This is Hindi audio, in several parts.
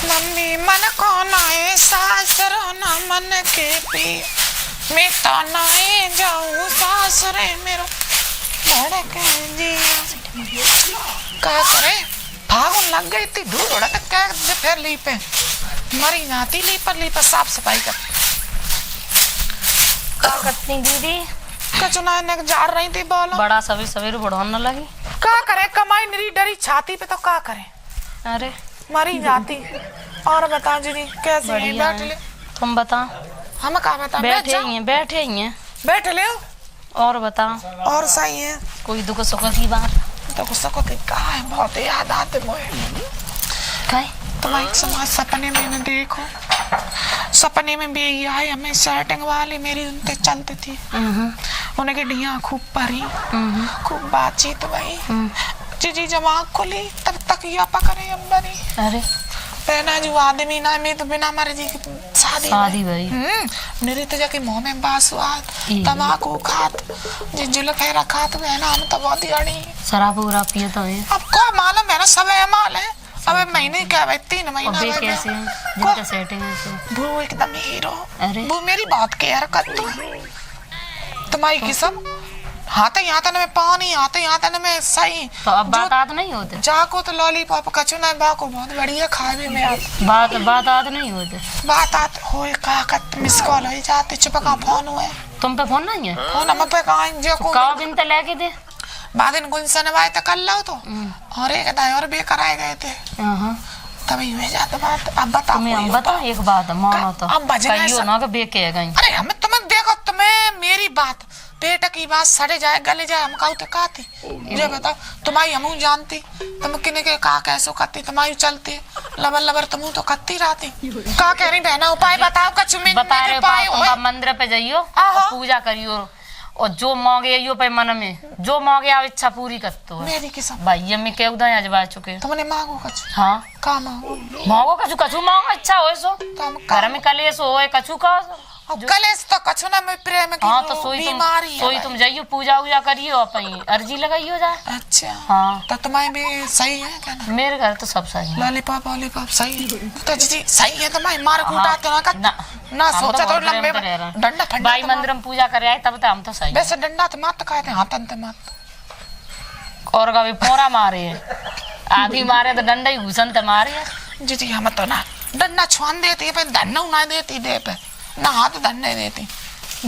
मम्मी मन को नाए सासर न मन के पी मैं तो नाए जाऊं सासरे मेरो भड़के जिया का करे फागुन लग गई थी धूल उड़ा तक क्या फिर ली पे मरी जाती ली पर साफ सफाई कर कतनी दीदी कचुना ने जा रही थी बोलो बड़ा सवेरे सवेरे बढ़ाने लगी का करे कमाई निरी डरी छाती पे तो का करे अरे मरी जाती और बता जी कैसे है बैठ ले तुम बता हम का बता बैठे ही हैं बैठ ले और बता और सही है कोई दुख सुख की बात तो गुस्सा को का है बहुत याद आते मोए काय तुम्हारे समाज सपने में न देखो सपने में भी यही आई हमें सेटिंग वाली मेरी उनते चलती थी उन्हें की डिया खूब परी खूब बातचीत भाई जी जब आँख खुली तब तक या पकड़े अंबरी अरे पहना जो आदमी ना में तो बिना मर्जी की शादी भाई मेरी तो जाके मुंह में बासुआत तम्बाकू खात जी जुल्फे रखात बहना हम तो बहुत अड़ी शराब वराब पिए तो है अब को मालूम है ना सब माल है अब महीने क्या भाई 3 महीना अबे कैसे जिनका सेटिंग है वो एकदम हीरो अरे वो मेरी बात केयर कर तू तुम्हारी किस्म हाँ तो यहाँ तक में पानी आते यहाँ तक में सही तो अब बात आद नहीं होते जाको तो लॉलीपॉप कचू ना बाको बहुत बढ़िया खावे में आप बात आद नहीं होते बात आत होए का कत मिस कॉल हो जाते चुपका फोन हुए तुम पे फोन नहीं है फोन हम पे कहाँ जो को काव दिन ते लेके दे बाद इन गुंसन वाए तो कर लो तो और एक दाई और बेकराए गए थे तभी हुए जाते बात अब बता तुम्हें हम बता एक बात मानो तो अब कहियो ना के बेके गई अरे हम तुम्हें देखो तुम्हें मेरी बात पेट की बात सड़े जाए गले जाए हम कहते काती ये बताओ तुम्हारी हम जानती तुम किने के का कैसो करती तुम्हारी चलती लबर लबर तुम तो करती रहती का कह रही बहना उपाय बताओ कछु में बता रहे उपाय मंदिर पे जाइयो पूजा करियो और जो मांगे यो पे मन में जो मांगे आप इच्छा पूरी करतो है मेरी किस्म भाई हम के उदा आज बात चुके तुमने मांगो कछु हां का मांगो मांगो कछु मांगो इच्छा होए सो घर में कलेश होए कछु का कलेश तो कछु ना में प्रेम की तो सोई तुम जाइयो पूजा उजा करियो अपनी अर्जी लगाइयो जा अच्छा हां तो तुम्हारे भी सही है क्या ना मेरे घर तो सब सही है लॉलीपॉप सही तो जी सही है तुम्हारी मार कूटा तो ना सोचा तो लंबे डंडा फंडा भाई मंदिर में पूजा करे आए तब तो हम तो सही वैसे डंडा तो मात कहते हैं हाथन ते मात और कभी पोरा मारे आधी मारे तो डंडा ही घुसन ते मारे जी हम तो ना डंडा छुआन देती है पर धन्ना ना देती दे पे ना हाथ धन्ने देती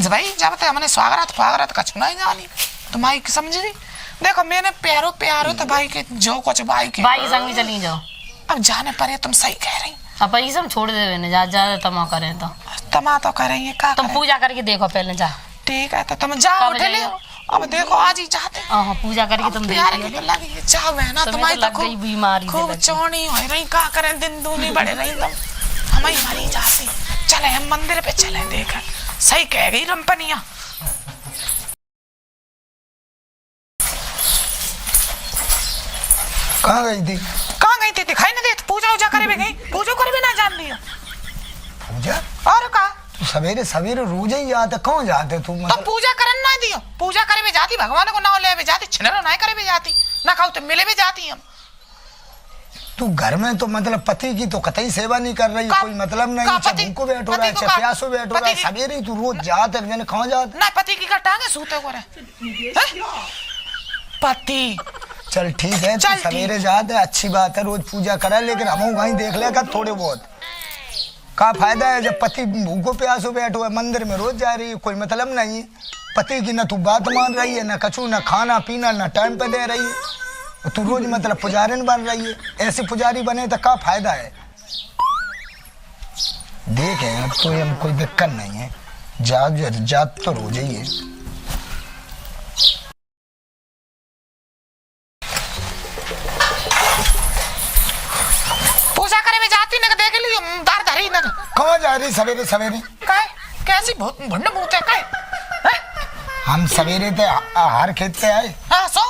भाई जब तक हमने स्वागत कछु नहीं जानी तुम्हारी समझ रही देखो मैंने प्यारो तो भाई के जो कुछ भाई संग में चली जाओ अब जाने पर तुम सही कह रही अब ये सब छोड़ दे ने ज्यादा तमा करें तो तमा तो करेंगे का तुम पूजा करके देखो पहले जा ठीक है तो तुम जाओ उठ ले अब देखो आज ही जाते पूजा करके तुम देखो लगी जाओ बहना तुम्हारी लग गई बीमारी खूब चौड़ी हो रही का करें दिन दूनी बढ़े रही तुम हमारी मरी जाती चले हम मंदिर पे चले देखा सही कह गई रंपनिया कहाँ गई थी दिखाई ना दे पूजा उजा करे भी गई पूजा करे भी ना जान दिया पूजा और का तू सवेरे रोज ही जाते कौन जाते तू तो पूजा करन ना दियो पूजा करे भी जाती भगवान को नाम ले भी जाती छिनरो ना करे भी जाती ना खाओ तो मिले भी जाती हम तू घर में तो मतलब पति की तो कतई सेवा नहीं कर रही कोई मतलब नहीं चाहे भूखो बैठो रहा है चाहे प्यासो बैठो रहा है सवेरे तू रोज जाते मैंने कहाँ जाते ना पति की कटांगे सूते को रहे पति चल ठीक है तू सवेरे जाते अच्छी बात है रोज पूजा करा लेकिन हम वहीं देख लेगा थोड़े बहुत का फायदा है जब पति भूखो प्यासो बैठो है मंदिर में रोज जा रही है कोई मतलब नहीं है पति की न तू बात मान रही है न कछु न खाना पीना न टाइम पे दे रही है तू रोज मतलब पुजारी बन रही है ऐसे पुजारी बने तो क्या फायदा है देखे अब तो हम कोई दिक्कत नहीं है जात तो रोज ही है पूजा करे में जाती न देख लियो दार धरी न कहाँ जा रही सवेरे कैसी भुंड मुँह है हम सवेरे थे हर खेत पे आए हाँ सो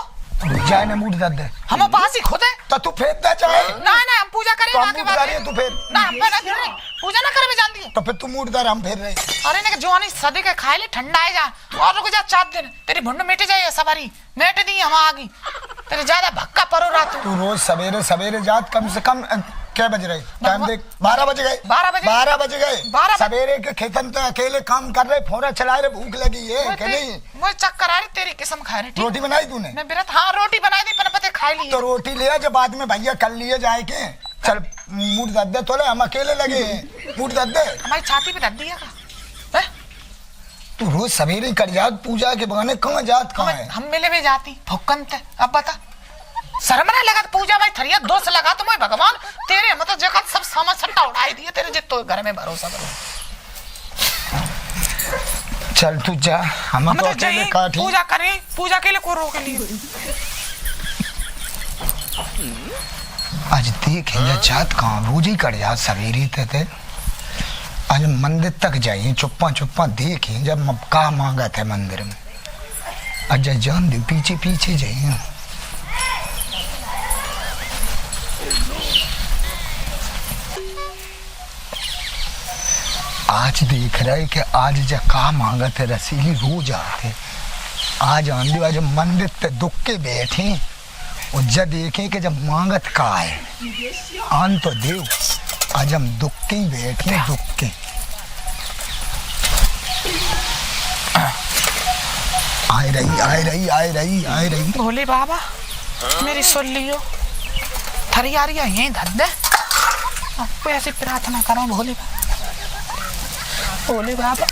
जाए ना मूड दर्द है हम पास ही खुद है तो तू फेंकता चाहे ना हम पूजा करें तो हम मूड तू फेर ना हम ना फिर पूजा ना करे में जानती है तो फिर तू मूड दार हम फेर रहे अरे ने जवानी सदे के खाए ले ठंडा है जा तू और रुक जा 4 दिन तेरी भुंड मिट जाए सवारी मिट दी हम आगी तेरे ज्यादा भक्का परो रात तू रोज सवेरे जात कम से कम क्या बज रहे टाइम देख 12 बज गए 12 बजे 12 बज गए 12 सवेरे के खेतन तो अकेले काम कर रहे फोरा चला रहे भूख लगी है कि नहीं मुझे चक्कर आ रही तेरी किस्म खा रही रोटी बनाई तूने मैं बिरत हाँ रोटी बनाई थी पर पते खाई ली तो रोटी ले जब बाद में भैया कर लिए जाए के चल मूड दद दे थोड़े हम अकेले लगे हैं मूड दद दे हमारी छाती पे दर्द दिया का तू रोज सवेरे कर जात पूजा के बहाने कहाँ जात कहाँ है हम मिले में जाती भुक्कन थे अब बता शर्म ना लगा पूजा भाई थरिया दोस्त लगा तो मैं भगवान तेरे मतलब जगत सब समझ सट्टा उड़ाई दिए तेरे जितो घर में भरोसा करो चल तू जा हम तो अकेले काटी पूजा करें पूजा के लिए को रोक लिए आज देखेंगे जात कहाँ रोज ही कर जात सवेरे थे आज मंदिर तक जाइए चुप्पा चुप्पा देखें जब का मांगा थे मंदिर में अजय जान दे पीछे पीछे जाइए आज देख रहे कि आज जब का मांगा थे रसीली रोज आते आज आंधी आज मंदिर ते दुख के बैठे और जब देखें कि जब मांगत का है आन तो देव आज हम दुख के ही बैठे दुख के आए रही भोले बाबा मेरी सुन लियो थरियारिया यहीं धर दे आपको ऐसी प्रार्थना करो भोले बाबा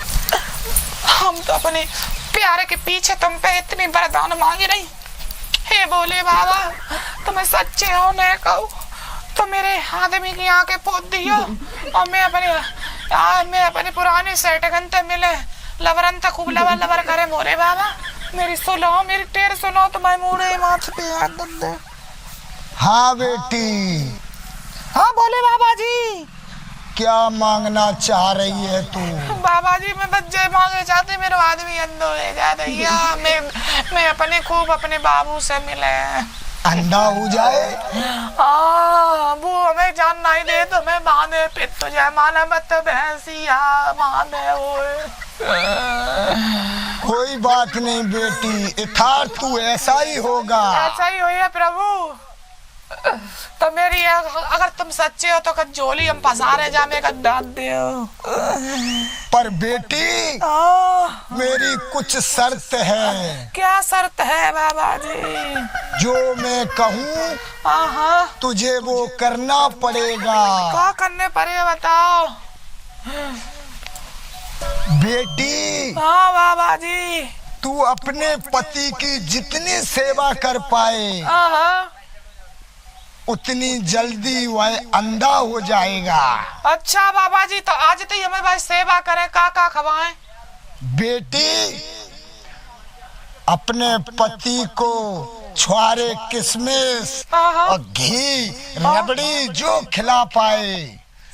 हम तो अपने प्यारे के पीछे तुम पे इतनी वरदान मांगी रही हे भोले बाबा तुम्हें सच्चे हो न कहो तो मेरे आदमी की आंखें पोत दियो और मैं अपने पुराने सेठगंते मिले लवरन तक खूब लवर करे भोले बाबा मेरी सुनो मेरी टेर सुनो तो मैं मुड़े माथ पे हाथ दे हाँ बेटी हाँ भोले बाबा जी क्या मांगना चाह रही है तू बाबा जी मैं बच्चे मांगे चाहते मेरा आदमी अंधो है जा रही मैं अपने खूब अपने बाबू से मिले अंधा हो जाए वो हमें जान नहीं दे तो मैं बांधे पित तुझे माना मत भैंसिया बांधे हुए कोई बात नहीं बेटी इथार तू ऐसा ही होगा ऐसा ही होया प्रभु तो मेरी अगर तुम सच्चे हो तो झोली हम पसारे जाने का डाल दो पर बेटी मेरी कुछ शर्त है क्या शर्त है बाबा जी जो मैं कहूँ तुझे वो करना पड़ेगा क्या करने पड़ेगा बताओ बेटी हाँ बाबा जी तू अपने पति की जितनी सेवा कर पाए उतनी जल्दी वह अंधा हो जाएगा। अच्छा बाबा जी तो आज तो हमें भाई सेवा करें का खवाएं बेटी अपने पति को छुआरे किशमिश और घी रबड़ी जो खिला पाए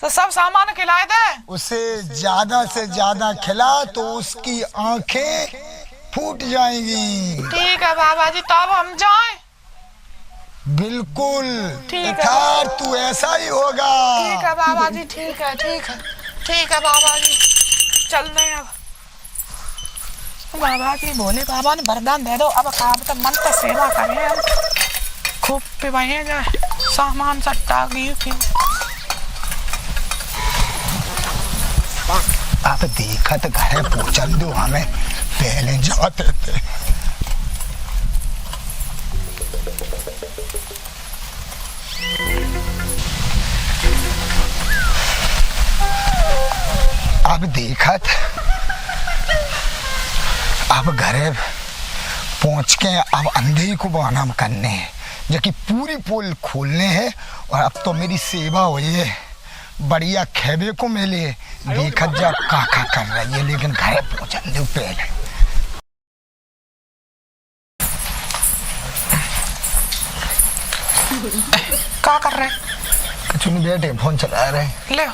तो सब सामान खिलाए दे उसे ज्यादा से ज्यादा खिला तो उसकी आंखें फूट जाएंगी। ठीक है बाबा जी तो अब हम जाएं बिल्कुल ठीक है तू ऐसा ही होगा। ठीक है बाबा जी ठीक है बाबा जी चल रहे अब बाबा जी भोले बाबा ने वरदान दे दो अब काम तो मन तो सेवा करें हम खूब पिवाए जाए सामान सट्टा घी अब देखत घर पहुंचल दो हमें पहले जाते थे अब देखत अब घरे पहुंच के अब अंधे को बहाना करने हैं जबकि पूरी पोल खोलने हैं और अब तो मेरी सेवा हुई है बढ़िया खेबे को मिले देखत जा का कर रही है लेकिन घरे पहुंचने दो पहले क्या कर रहे कुछ नहीं बैठे फोन चला रहे ले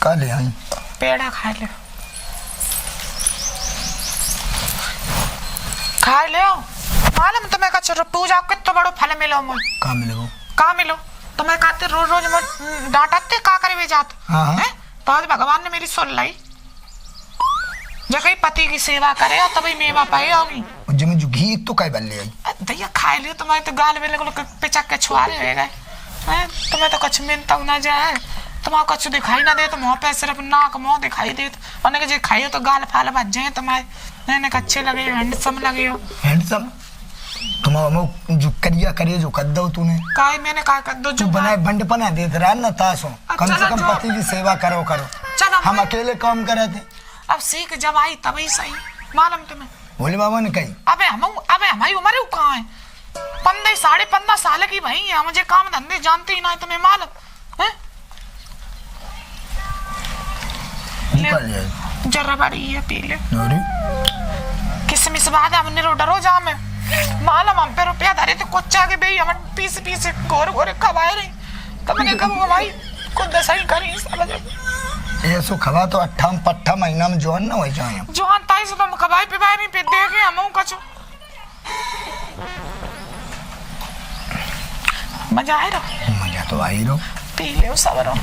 का ले आई पेड़ा खाए ले खाए ले मालूम तुम्हें का पूजा कितना बड़ो फल मिलो मुझे का मिलो तुम्हें कहते रोज रोज डांटते का करे वे जात हैं तो आज भगवान ने मेरी सुन लाई जब पति की सेवा करे और तभी मेवा पाए होगी जब जो घी तो काय बन ले आई दैया खाए लियो तुम्हारे तो गाल में लगो पिचक के छुआरे हो गए तुम्हें तो कुछ मिलता ना जाए, तुम्हारा कुछ दिखाई ना दे, तो मुँह पे सिर्फ नाक मुँह दिखाई दे, और जो खाइयो तो गाल फाल बच जाए तुम्हारे। मैंने अच्छे लगे, हैंडसम लगे हो। हैंडसम तुम जो करिया करे जो कर दो तूने काय मैंने काय कर दो जो बनाए बंडपना देते रहा ना तासो, कम से कम पति की सेवा करो। चलो हम अकेले काम करे थे, अब सीख जब आई तभी सही मालूम तुम्हें। भोले बाबा ने कही अबे हमारी उम्र कहाँ है, 15 साढ़े 15 साल की भाई है, मुझे काम धंधे जानती ही ना, तुम्हें मालूम है। जरा बड़ी है पी ले, किसमिस बाद हमने डरो जा में मालूम हम पे रुपया धरे थे कोच्चा के भाई, हम पीस पीस गोर गोरे खवाए रही, तो मैंने कब हमारी खुद दसाई करी साला। जब ऐसो खवा तो 8 पट्ठा महीना में जोन ना हो जाए, जोन ताई से तुम खवाई पिवाई नहीं पे देखे हम कछु मजा आए रहो। मजा तो आई रहो, पी ले सब रहो।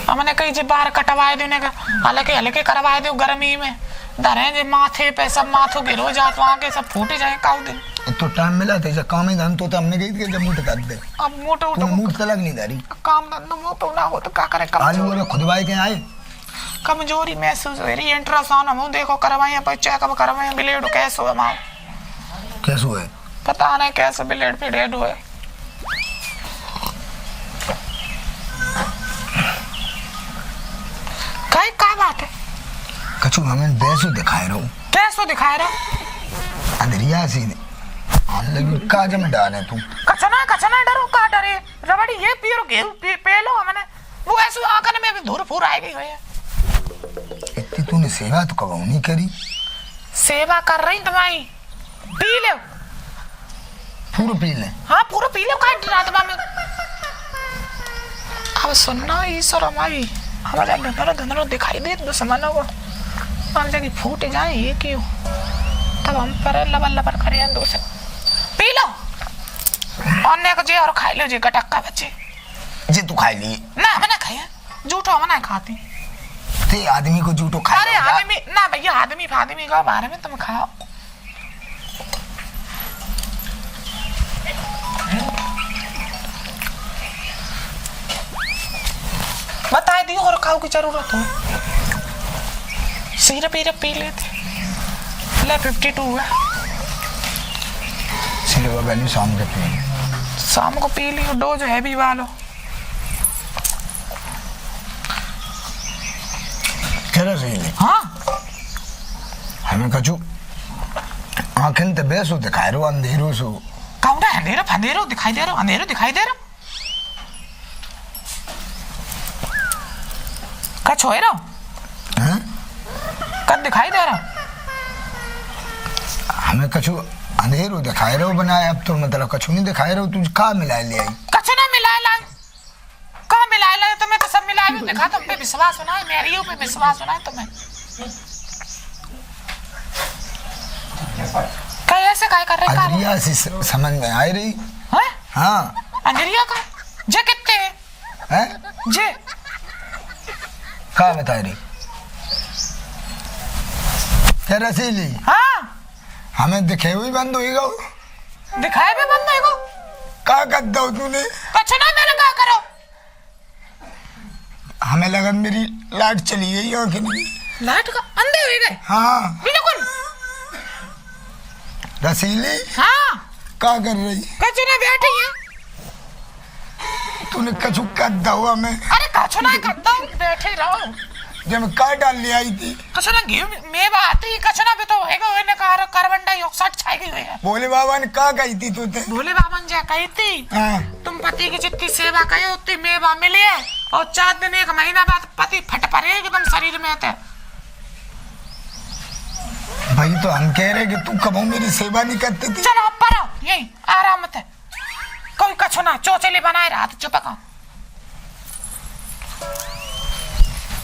हमने कहीं जे बाहर कटवाए देने का, हल्के हल्के करवाए दो गर्मी में, धरे जे माथे पे सब माथों गिरो जात वहाँ के सब फूट जाए काउ दिन। तो टाइम मिला था जब काम ही धन तो हमने कही थी जब मूठ कर दे, अब मोटो तूने मूठ तलक नहीं धरी, काम धंधो मोटो ना हो तो क्या करे। आलू वाले खुदवाए के आए, कमजोरी महसूस हो रही, अल्ट्रासाउंड हम देखो करवाए पर चेकअप करवाए, ब्लेड कैसे हुआ माँ कैसे हुए पता नहीं, कैसे ब्लेड पे डेड हुए। क्या बात है, कछु हमें बैसो दिखाए रहो, कैसो दिखाए रहो अंधरिया सी लगी काज में डाले तू, कचना डरो का डरे, रबड़ी ये पियो घेरू पे लो हमने, वो ऐसे आंखन में भी धूर फूर आ गई है। इतनी तूने सेवा तो कब नहीं करी, सेवा कर रही तुम्हारी, पी ले पूरा पी ले। हाँ पूरा पी ले, काट रात में। अब सुनना ईश्वर हमारी, हमारा धंधरो दिखाई दे दुश्मनों को, हम जगह फूट जाए ये क्यों, तब हम पर लबर लबर करें दो से। पी लो और ने को जे और खाई लो जी गटक्का बच्चे जे तू खाई ली ना, मैंने खाया झूठो हम ना खाती ते आदमी को झूठो खा। अरे आदमी ना भैया, आदमी का बारे में तुम खाओ। बताए दियो और खाओ की जरूरत हो, सिरप पी लेते ले 52 है, सिर्फ बनी शाम के पी, शाम को पी लियो, डोज हैवी वालो। क्या सही हाँ हमें कछु आंखें ते बेसो दिखाए रो, अंधेरो सो कौन है, अंधेरो दिखाई दे रहा, अंधेरो दिखाई दे रहा, कछ हो रहा हैं, कद दिखाई दे रहा, हमें कछु अंधेरो दिखाए रहो बनाए, अब तो मतलब कछु नहीं दिखाए रहो, तुझ का मिला ले आई, कछ ना मिला ला, कहाँ मिला ला, तुम्हें तो सब मिला दिखा, तुम पे विश्वास होना है, मेरी पे विश्वास होना है तुम्हें, क्या ऐसे काय कर रहे, अंधरिया सी समझ में आ रही है, हाँ अंधरिया का जे कितने हैं जे का बता रही क्या रसीली, हाँ हमें दिखे हुई बंद हुई गो, दिखाए भी बंद है को, का कर दो तूने, कछ ना मेरे क्या करो, हमें लगा मेरी लाइट चली गई आंखें की, लाइट का अंधे हुए गए, हाँ बिल्कुल रसीली, हाँ का कर रही, कछ ना बैठी है, तूने कछु कर दो हमें, अरे कछ ना करता हूँ, बैठे रहो, जब का डाल ले आई थी, कछ ना घी में बात ही, कछ ना भी तो होएगा, होने का कार्बन डाइऑक्साइड छाई गई है। भोले बाबा ने का कही थी तुझे, भोले बाबा ने कही थी, हाँ तुम पति की जितनी सेवा करे उतनी मेवा मिले, और 4 दिन 1 महीना बाद पति फट पड़े एकदम शरीर में आते। भाई तो हम कह रहे कि तू कब मेरी सेवा नहीं करती थी, चलो अब पढ़ो यही आराम से, कोई कछु ना चोचले बनाए रहा तो चुप का।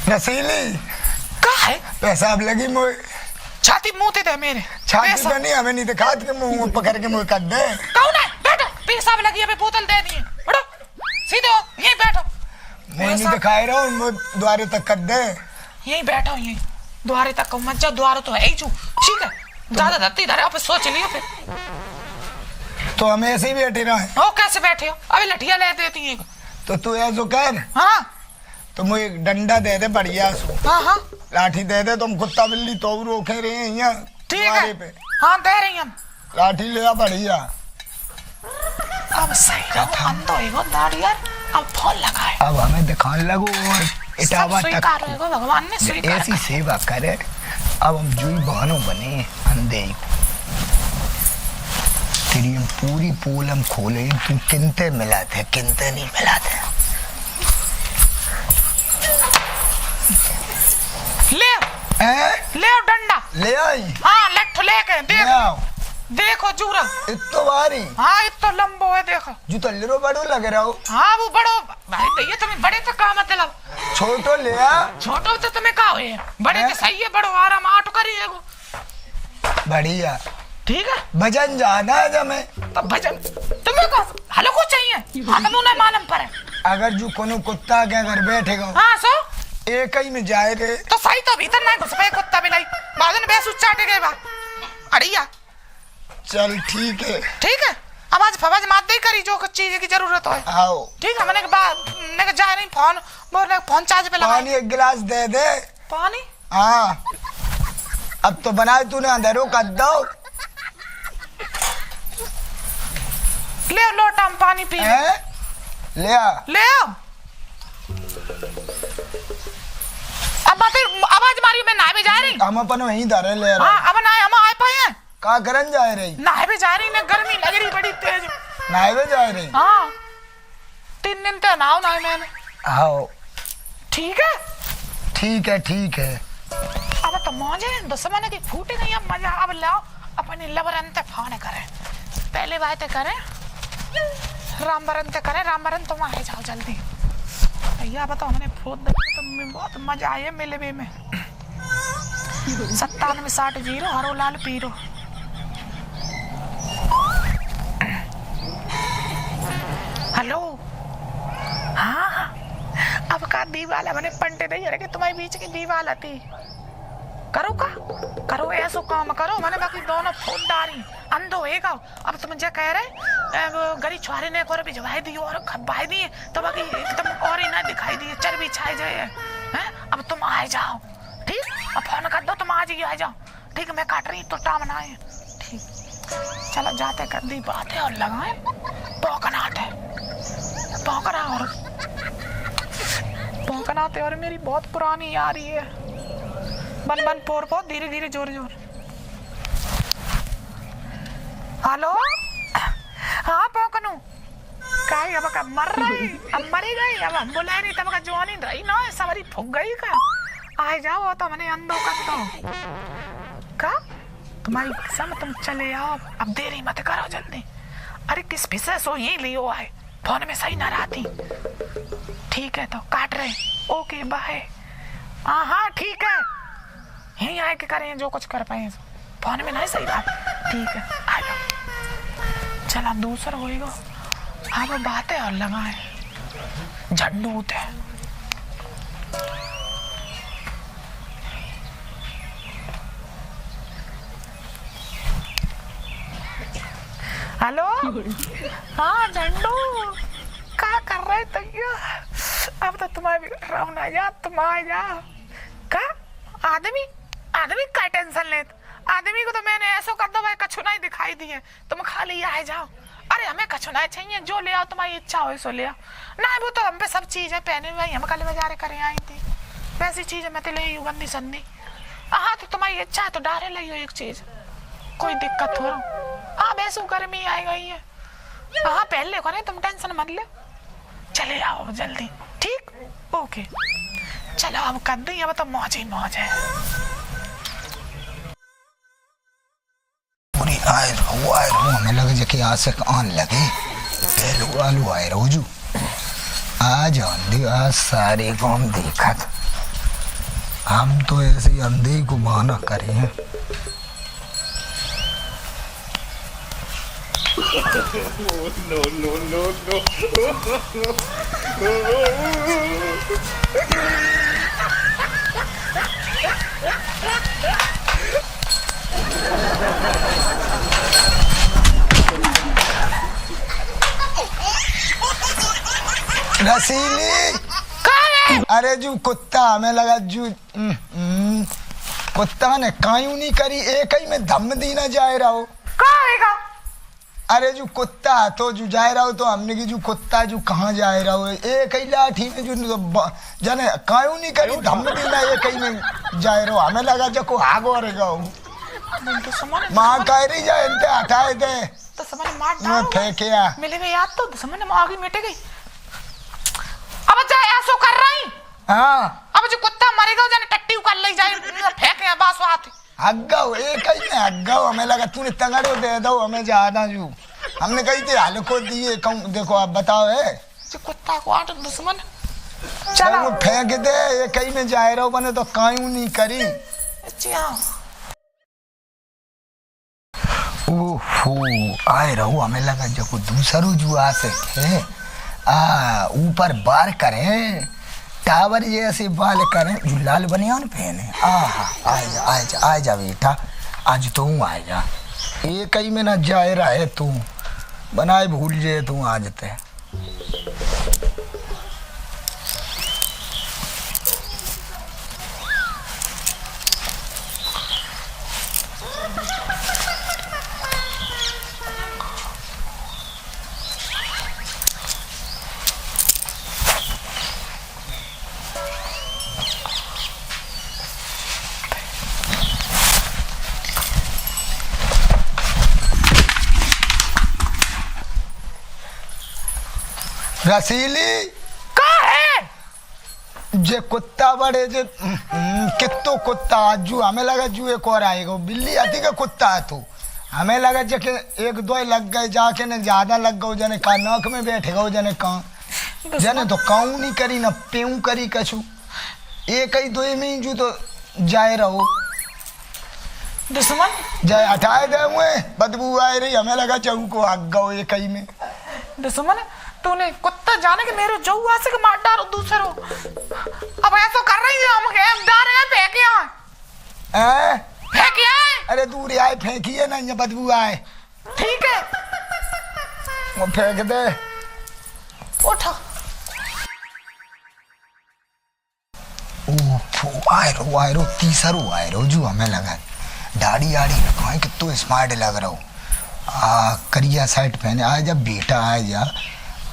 रसीली का है पैसा अब लगी मोए, छाती मुंह दे मेरे, छाती तो नहीं, हमें नहीं दिखा के मुंह पकड़ के मुंह कर दे, कौन है बैठो, पेशाब लगी है, बोतल दे दी है, बैठो सीधे हो यहीं बैठो, मुंह नहीं दिखाए रहो, मुंह द्वारे तक कर दे, यहीं बैठो, यहीं द्वारे तक मत जाओ, द्वार तो है ही जो ठीक है, ज्यादा धरती धरे आप सोच लियो फिर तो हम ऐसे ही बैठे रहे। ओ कैसे बैठे हो? अभी लठिया ले देती है। तो तू ऐसो कर, हाँ तो मुझे एक डंडा दे दे बढ़िया सो, हाँ हाँ लाठी दे दे, तुम कुत्ता बिल्ली तो रोके रहे हैं यहाँ ठीक द्वारे है। पे। हाँ दे रही हम। लाठी ले आ बढ़िया। अब सही रहो अंधो एगो दाड़ियार। अब फोन लगाए, अब हमें दिखाने लगो और सब इटावा स्वीकार तक होएगा, भगवान ने स्वीकार ऐसी सेवा करे। अब हम जुई बहनों बने अंधे तेरी हम पूरी पोल हम खोले, तू किनते मिला थे किनते नहीं मिला थे। ले डंडा ले आई। हाँ लठ लेके देख, आओ। देखो जूरा इतो बारी हाँ इतो लंबो है देखो। जो तल्लेरो बड़ो लग रहा हो। हाँ वो बड़ो भाई भैया तुम्हें बड़े तो का मतलब, छोटो ले आ। छोटो तो तुम्हें का हुए बड़े तो सही है, बड़ो आराम आट करिएगो बढ़िया ठीक है। भजन जाना है जमे तो भजन तुम्हें को हलो को चाहिए। हाँ तुम नहीं मालूम पर अगर जो कोनो कुत्ता के अगर बैठेगा हाँ सो एक ही में जाए रे तो सही तो भीतर नहीं घुस पाए कुत्ता बिलाई बाजन बेस चाटे गए बा अड़िया। चल ठीक है आवाज फवाज मात दे करी जो चीज की जरूरत हो। आओ ठीक है मैंने ने जा नहीं फोन बोल फोन चार्ज पे लगा। पानी एक गिलास दे दे। पानी हाँ अब तो बनाए तूने अंधेरों कर दो। ले लोटा हम पानी पी ले आ। ले आओ। अब बातें आवाज मारी मैं नहाए भी जा रही। हम अपन वहीं धरे ले रहे। हाँ अब नहाए हम आए पाए हैं। का करन जाए रही? नहाए भी जा रही ने गर्मी लग रही बड़ी तेज। नहाए जाए रही? हाँ 3 दिन तो नहाओ ना मैंने। आओ ठीक है ठीक है। अब तो मौजे दुश्मन की फूटी नहीं। अब मजा अब लाओ अपनी लबरन ते फोन करे, पहले बातें करें रामबरन ते करें। रामबरन तुम आए जाओ जल्दी भैया। बताओ हमने फूट दे तो बहुत मजा आया मिले में। 97 60 0 हरो लाल पीरो। हेलो हाँ अब का दीवाला मैंने पंटे नहीं रखे तुम्हारे बीच की दीवाल थी। करो ऐसो काम करो मैंने बाकी दोनों फूट डारी अंधो होएगा। अब तुम जो कह रहे गरी छुआरे ने को भिजवाई दी और खबाई दी तो बाकी एकदम और ही ना दिखाई दी चर्बी छाई जाए हैं। अब तुम आ जाओ ठीक। अब फोन कर दो तुम आज ही आ जाओ ठीक। मैं काट रही तो टाइम ना है ठीक। चलो जाते कर दी बातें और लगाए पौकनाते और मेरी बहुत पुरानी आ रही है। बन पोर पो धीरे धीरे जोर। हेलो हाँ पौकनू काई अब का मर रही अब मरी गई। अब हम बुलाए नहीं तब का जोनी रही ना सवारी फूक गई का। आए जाओ तो मैंने अंधो कर दो का तुम्हारी सम तुम चले आओ। अब देरी मत करो जल्दी। अरे किस विषय सो ये लियो आए फोन में सही ना रहती। ठीक है तो काट रहे ओके बाय। हाँ ठीक है यहीं आए के करें जो कुछ कर पाए फोन में नहीं सही बात। ठीक है आ जाओ। चला दूसरा होएगा। अब बातें और लगाए झंडू उठे। हेलो हाँ झंडू क्या कर रहे तैया? अब तो तुम्हारी रौना जा तुम आ जाओ का। आदमी का टेंशन ले। आदमी को तो मैंने ऐसा कर दो भाई कछु नहीं दिखाई दिए तुम खाली आ जाओ। अरे हमें कछु नहीं चाहिए जो ले आओ तुम्हारी इच्छा हो सो ले आओ। ना वो तो हम पे सब चीज है पहने हुए हम कल बाजार करे आई थी वैसी चीज मैं तो ले गंदी संदी। हाँ तो तुम्हारी इच्छा है तो डारे लियो एक चीज कोई दिक्कत हो। हाँ वैसू गर्मी आई गई है। हाँ पहले करे तुम टेंशन मत ले चले आओ जल्दी ठीक ओके। चलो अब कर दी अब तो मौज ही मौज है। पूरी आए रहो हमें लगे जैसे आज से आन लगे पहलू आलू आए रहो जू आज अंधे आज सारे को हम देखा था। हम तो ऐसे ही अंधे को बहाना करे हैं। रसीली अरे जू कुत्ता हमें लगा जू कुत्ता ने कायू नहीं करी एक ही में धम दी ना जाए रहो अरे जो कुत्ता तो जो जाए रहो तो हमने की जो कुत्ता जो कहाँ जाए रहो एक ही लाठी में जो जाने कायू नहीं करी धम दी ना एक ही में जाए रहो हमें लगा जो को आगो रे गाओ माँ कह रही जाए इनते हटाए दे तो समझ मार डालो फेंके मिलेगा याद तो समझ में आगे मिट गई अब चाहे ऐसो कर रही हाँ अब जो कुत्ता मरेगा जाने टट्टी कर ले जाए फेंके बास हाथ हग्गाओ एक ही में हग्गाओ हमें लगा तूने तंगड़ो दे दो हमें ज्यादा जू हमने कही थी हल्को दिए कहूँ देखो आप बताओ है जो कुत्ता को आट दुश्मन चलो फेंक दे एक ही में जाए रहो बने तो कायू नहीं करी ओहो आए रहो हमें लगा जो को दूसरो जुआ से है ऊपर बार करें टावर जैसे बाल करें जो लाल बनियान पहने आ जा बेटा आज तू आ जा एक ही में ना जाए रहे तू बनाए भूल जाए तू आज ते रसीली का है जे कुत्ता बड़े जे कितो कुत्ता जू हमें लगा जू एक और आएगा बिल्ली आती का कुत्ता है तू हमें लगा जे के एक दो लग गए जाके ने ज्यादा लग गए जने का नख में बैठ गए जने का जने तो काऊ नहीं करी ना पेऊ करी कछु एक ही दो में जू तो जाए रहो दुश्मन जाए हटाए दे मुए बदबू आ रही हमें लगा चऊ को आग गओ एक ही में दुश्मन तूने कुत्ता जाने के मेरे जो से के मार डालो दूसरो अब ऐसा कर रही है हम के डर है फेंक आए अरे दूर आए फेंकिए ना ये बदबू आए ठीक है वो फेंक दे उठा आए रो तीसरो आए रो जो हमें लगा दाढ़ी आड़ी रखवाए कि तो स्मार्ट लग रहा हो करिया शर्ट पहने आ जा बेटा आ जा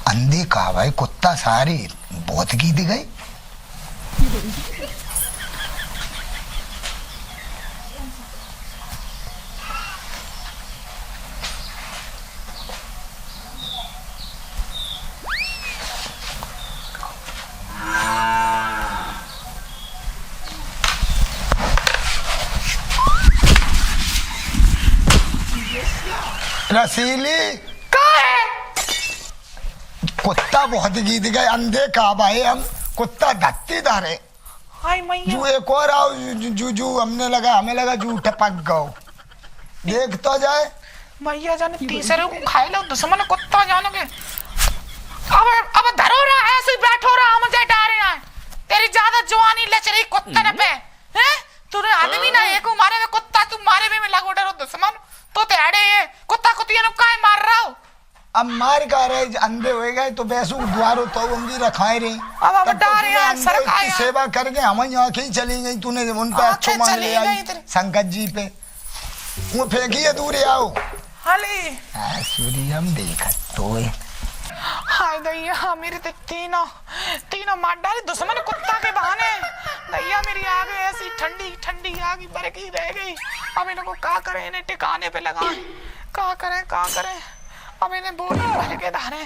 अंधे कहा भाई कुत्ता सारी बहुत गीत गई रसीली कुत्ता बहुत गीत गए अंधे का भाई हम कुत्ता धत्ती धारे जू एक और आओ जू हमने लगा हमें लगा जू टपक गओ देख तो जाए भैया जाने तीसरे को खाए लो दुश्मन कुत्ता जाने के अब धरो रहा है ऐसे बैठो रहा मुझे डारे हैं तेरी ज्यादा जवानी लच रही कुत्ते ने पे हैं तूने आदमी ना एक मारे में कुत्ता तू मारे में लगो डरो दुश्मन तो तेड़े कुत्ता कुतिया ने काय मार रहा हो अब मार का रहे अंधे हो गए तो वैसू द्वारो तो हम भी रखाए रहे अब डर यार सरकार सेवा करके हम आंखें ही चली गई तूने उन पे अच्छो मान लिया संकट जी पे वो फेंकिए दूर आओ हली सूर्य हम देखा तो हाय दैया मेरे तो तीनों मार डाली दुश्मन कुत्ता के बहाने दैया मेरी आ गई ऐसी ठंडी ठंडी आ गई बरकी रह गई अब इनको क्या करें इन्हें टिकाने पे लगाएं क्या करें अब इन्हें बोली भर के धारे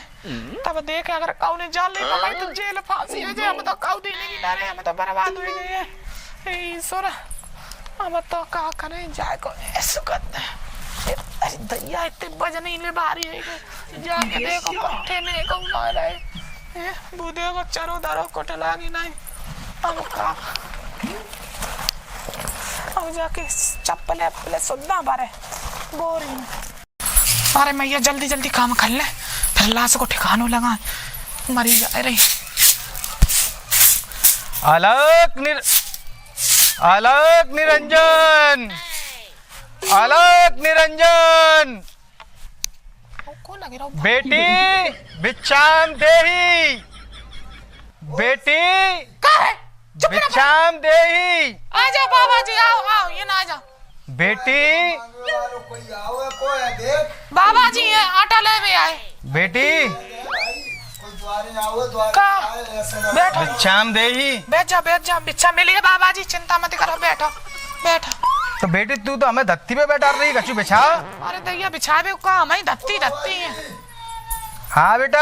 तब देखे अगर काऊ ने जान ली पकड़ तो जेल फांसी हो जाए हम तो काऊ देने की डरे हम तो बर्बाद हो गए हैं ईश्वर अब तो क्या करें जाए को ऐसा करते हैं अरे दैया इतने बजने ले बारी है जाके देखो पट्टे में को मार रहे बूढ़े को चरो दरो कोट लागी नहीं अब का अब जाके चप्पल सुद्धा बारे बोरी अरे मैया जल्दी जल्दी काम कर ले फिर लाश को ठिकानों लगा मरी जा रही आलोक निरंजन आलोक निरंजन को लगे रहो बेटी बिच्छाम देही बेटी का है? चुप ना बिच्छाम देही। आ जाओ बाबा जी, आओ आओ, ये ना आ जाओ। बेटी कोई आओ कोई है देख। बाबा जी है, आटा ले भी आए। बेटी कोई द्वारे आओ द्वारे का? आए, ऐसे ना। बैठो, बिच्छाम देही। बैठ जाओ, बिच्छा मिली है बाबा जी, चिंता मत करो, बैठो बैठो। तो बेटी तू तो हमें धत्ती पे बैठा रही, कछु बिछा। अरे दैया बिछा भी का, हमें धत्ती है। हाँ बेटा,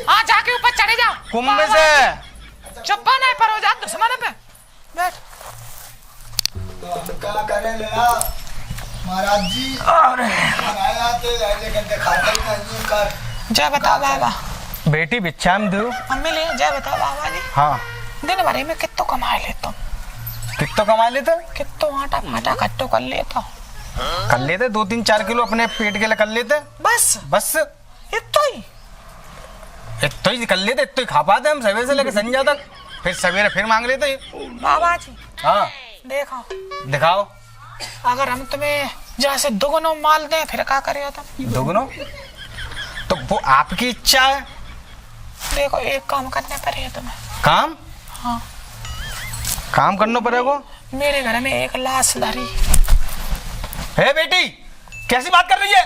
हाँ जाके ऊपर चढ़े जाओ कुंभ से। चुप्पा नहीं परो जा दुश्मन पे बैठ। तो हम क्या करें लेना महाराज जी। अरे आते लेकिन दिखाते ही नहीं कर। जय बताओ बाबा। बेटी बिच्छाम दो। मम्मी ले जय बताओ बाबा जी। हाँ, दिन भर में कितो कमा ले तुम? कितो कमा लेते? कितो आटा फाटा कट्टो कर लेता? कर लेते 2-3-4 किलो अपने पेट के लिए कर लेते। बस बस इतो ही? इतो ही कर लेते, इतो ही खा पाते हम सवेरे से लेकर संध्या तक, फिर सवेरे फिर मांग लेते। बाबा जी हाँ देखो, दिखाओ। अगर हम तुम्हें जैसे दोगुनो माल दें फिर क्या करेगा तुम? दोगुनो तो वो आपकी इच्छा है। देखो एक काम करने पड़ेगा तुम्हें। काम? हाँ काम करना पड़ेगा। मेरे घर में एक लाश धरी। हे बेटी, कैसी बात कर रही है?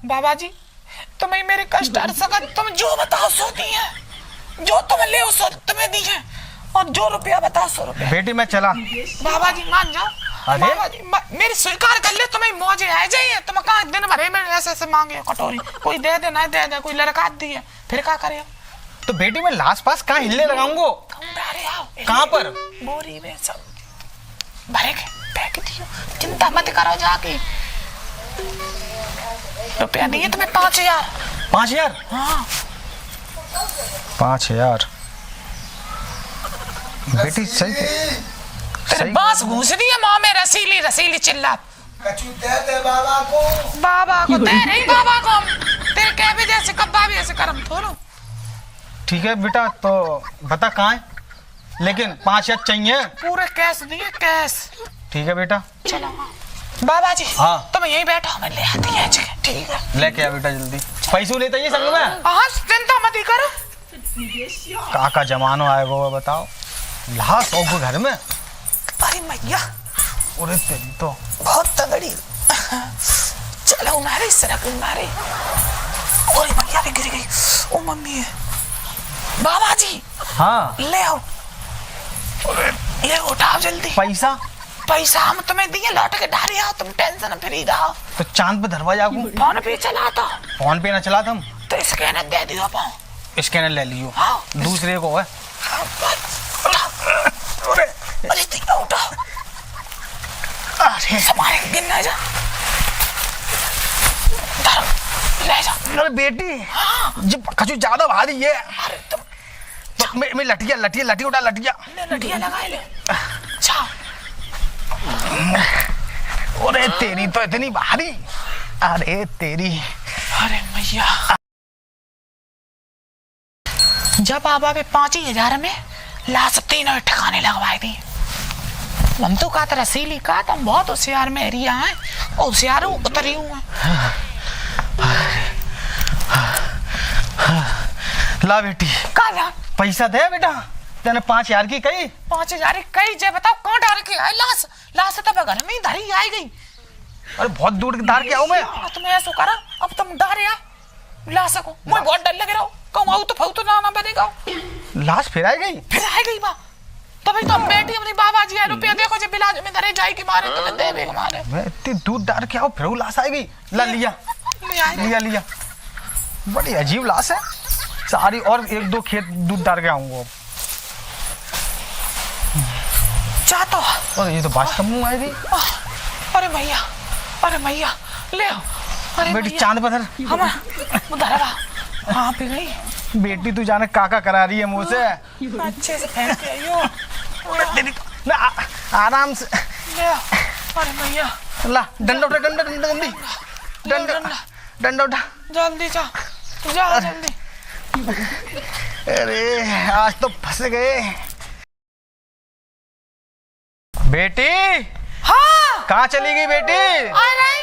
बाबा जी तुम्हें मेरे कष्ट हर सकत, तुम जो बताओ सो दी है, जो तुम ले सो तुम्हें दी है, और जो रुपया बताओ 100 रुपया। बेटी मैं चला। बाबा जी मान जाओ। अरे? बाबा जी मेरी स्वीकार कर ले, तुम्हें मौजे आ जाइए। तुम कहाँ दिन भरे में ऐसे मांगे कटोरी, कोई दे दे ना दे दे, कोई लड़का दिए फिर क्या करे? तो बेटी मैं लाश पास कहाँ हिलने लगाऊंगो? अरे आओ कहाँ पर? बोरी में सब भरे के फेंक दियो, चिंता मत करो। जाके रुपया नहीं है तुम्हें 5000। 5000? हाँ 5000 बेटी सही तेरे बांस घूस दी है माँ में, रसीली रसीली चिल्ला। कछु दे दे बाबा को। बाबा को दे नहीं, बाबा को हम तेरे कह भी जैसे कब्बा भी ऐसे करम थोड़ो। ठीक है बेटा, तो बता कहाँ है, लेकिन 5000 चाहिए। पूरे कैश दिए, कैश। ठीक है बेटा। चलो बाबा जी। हाँ। तुम यहीं बैठो, हमें ले आती है जगह। ठीक है लेके आ बेटा जल्दी। पैसों लेते ही संग में। हाँ चिंता मत ही करो। का जमानो आएगा वो बताओ, लाश हो घर में। अरे मैया अरे तेरी तो बहुत तगड़ी। चलो मारे सड़क मारे। और मैया भी गिर गई। ओ मम्मी बाबा जी। हाँ ले आओ, ले उठाओ जल्दी। पैसा? पैसा हम तुम्हें दिए, लौट के डाले आओ, तुम टेंशन फ्री रहो। तो चांद पे धरवा जाओ। फोन पे चलाता फोन पे ना चला तुम, तो स्कैनर दे दियो पाओ। स्कैनर ले लियो। हाँ दूसरे को है। अरे दिया उठाओ। अरे हमारे गिनना जा, ले जा। अरे बेटी जब कछु ज्यादा भारी है। अरे तुम तो मैं लटिया लटिया लटी उठा लटिया। लटिया लगा ले। अच्छा अरे तेरी तो इतनी भारी। अरे तेरी। अरे मैया जब बाबा पे 5000 में लाश तीनों ठिकाने लगवाई दी। हम तो कहा था रसीली का, तुम बहुत होशियार में एरिया है, होशियार उतरी हुए। ला बेटी का पैसा दे बेटा, तेने 5000 की कही। 5000 कई जे बताओ कौन डाल के आए लाश? लाश तो घर में ही धरी आई गई। अरे बहुत दूर के धार के आओ मैं। तुम ऐसा करा, अब तुम डारे आ लाश को, मुझे बहुत डर लग रहा हो। कहूँ आऊ तो फाऊ तो ना बनेगा। लाश फिर आई गई। फिर आई गई बा, तभी तो हम बेटी अपनी बाबा जी रुपया देखो जब इलाज में धरे जाएगी मारे तुम्हें देवे मारे। मैं इतनी दूर डार के आओ फिर वो लाश आई गई। ला लिया लिया लिया। बड़ी अजीब लाश है सारी, और 1-2 खेत दूध डार के आऊंगा। चाहतो और ये तो बादशाह मुंह आएगी। अरे मैया, अरे मैया ले आओ। अरे बेटी चांद पत्थर हम उधर हाँ पी गई। बेटी तू जाने काका करा रही है मुंह से। अच्छे से फेंक के आइयो। आराम से ले आओ। अरे मैया ला डंडा उठा, डंडा डंडा जल्दी, डंडा डंडा उठा जल्दी जा जा जल्दी। अरे आज तो फंस गए। बेटी हाँ कहाँ चली गई बेटी? आ रही।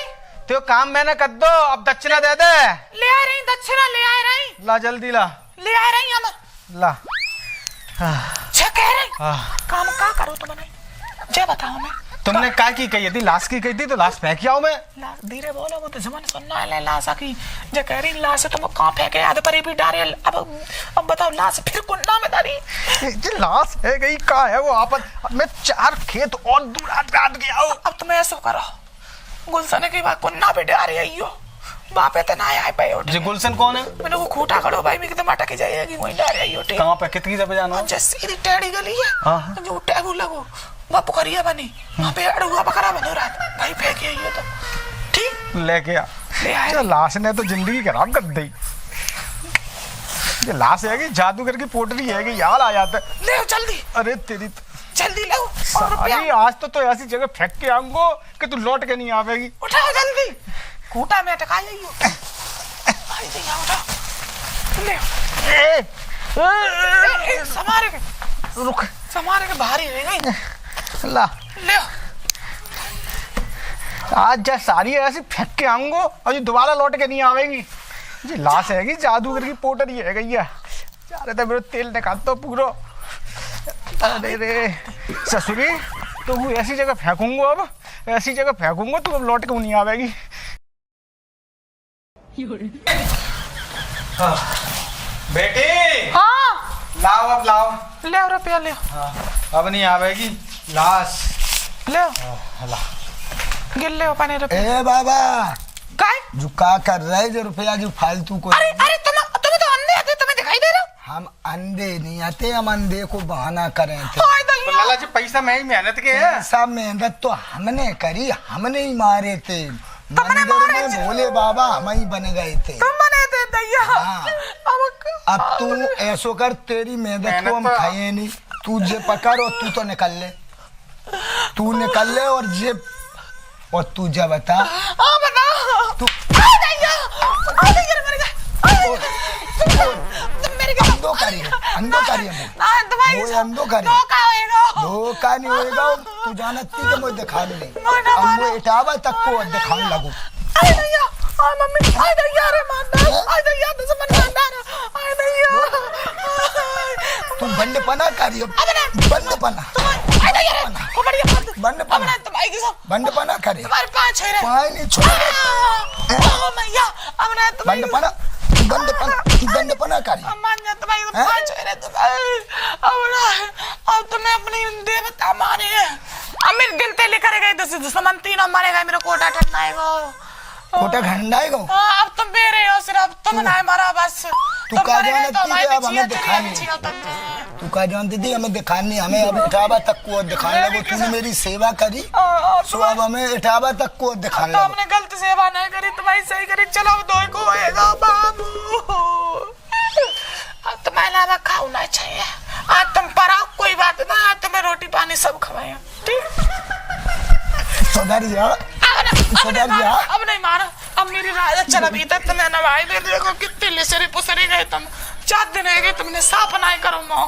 तो काम मैंने कर दो, अब दक्षिणा दे दे। ले आ रही दक्षिणा, ले आ रही, ला जल्दी ला। ले आ रही हम। ला जे कह रही काम का करो तुमने जे बताओ मैं तुमने क्या की कही थी? लाश की कही थी तो लाश फेंक आओ मैं। धीरे बोलो वो तो जमन सुनना है लाश की जे कह रही लाश तुम कहां फेंके आधे पर भी डारे अब बताओ लाश फिर कुन्ना में डाली ये लाश है गई का है वो आपस मैं 4 खेत और दूर काट के आओ। अब तुम ऐसा करो गुलशन के बाद कुन्ना पे डारे आइयो बापे तो ना आए पे उठ। जी गुलशन कौन है? मैंने वो खूटा करो भाई मैं तो अटक जाएगी वहीं डारे आइयो टे कहां पे कितनी जगह जाना? जैसे सीधी टेढ़ी गली है जो टेबू लगो वहाँ पुखरिया बनी वहाँ पे अड़ुआ बकरा बनो रात भाई फेंके आइयो तो ठीक लेके आ ले आए। ये लाश ने तो जिंदगी खराब कर दी। ये लाश है कि जादूगर की पोटली है कि यार आ जाता है। ले जल्दी अरे तेरी जल्दी लो सारी आज तो ऐसी जगह फेंक के आऊंगो कि तू लौट के नहीं आवेगी। उठाओ जल्दी खूटा में अटका जाइयो आई जइया उठाओ ले समारे के रुक समारे के भारी रह गई ला ले आज जा सारी ऐसी फेंक के आऊंगो और ये दोबारा लौट के नहीं आवेगी। ये लाश है कि जादूगर की पोटली है गई है। जा रहे थे मेरे तेल निकाल तो पूरा। अरे रे ससुरी तो वो ऐसी जगह फेंकूंगो अब ऐसी जगह फेंकूंगो तो अब लौट के नहीं आवेगी। बेटे हाँ लाओ अब लाओ ले रुपया ले अब नहीं आवेगी लाश ले ला गिर ले पानी रुपया ए बाबा काय जो का कर रहे जो रुपया जो फालतू को अरे अरे तुम्हें तो अंधे आते तुम्हें दिखाई दे रहा हम अंधे नहीं आते हम अंधे को बहाना करें थे। हाय तो दैया लाला जी पैसा मैं ही मेहनत के है। सब मेहनत तो हमने करी हमने ही मारे थे मंदिर में भोले बाबा हम ही बन गए थे। तुम बने थे दैया हाँ। अब तू ऐसो कर तेरी मेहनत को हम खाए नहीं तू जे पकड़ और तू तो निकल ले तू निकल ले और जे और तू जा बता हाँ बता तू दैया मर गया मेरे के अंधो करी हमें ना तुम्हारी वो अंधो करी धोखा होएगा धोखा नहीं होएगा तू जानती के मुझे दिखा ले ना, हम वो इटावा तक को दिखाने लगू अरे दैया आ मम्मी आ दैया रे मां आ दैया तो समझ में आ दैया तू बंडपना करी बंडपना आ दैया रे को बढ़िया बंडपना तुम्हारी के सब बंडपना करे तुम्हारे पांच है रे पानी छोड़ ओ मैया अब ना तुम्हारी बंडपना करी मान्य तुम्हारी तो पांच है रे अब तुम्हें अपनी देवता माने अब मेरे दिल ते लेकर गए दुश्मन तीनों मारेगा मेरा कोटा ठंडाएगा कोटा घंडाएगा अब तुम मेरे हो सिर्फ तुम ना मारा बस तू का जानती थी अब हमें दिखानी तू का जानती थी हमें दिखानी हमें अब इटावा तक को दिखाने लगो तूने मेरी सेवा करी सो अब हमें इटावा तक को दिखाने लगो हमने गलत सेवा नहीं करी तुम्हारी सही करी चलो दो को होएगा बाबू अब तुम्हें अलावा खाओ ना चाहिए आज तुम पर आओ कोई बात ना आज तुम्हें रोटी पानी सब खवाया ठीक सुधर जा अब नहीं मारो अब मेरी राजा चला भी तक तुम्हें नवाई दे देखो कितनी लिसरी पुसरी गए तुम 4 दिन हो गए तुमने साफ नहीं करो माँ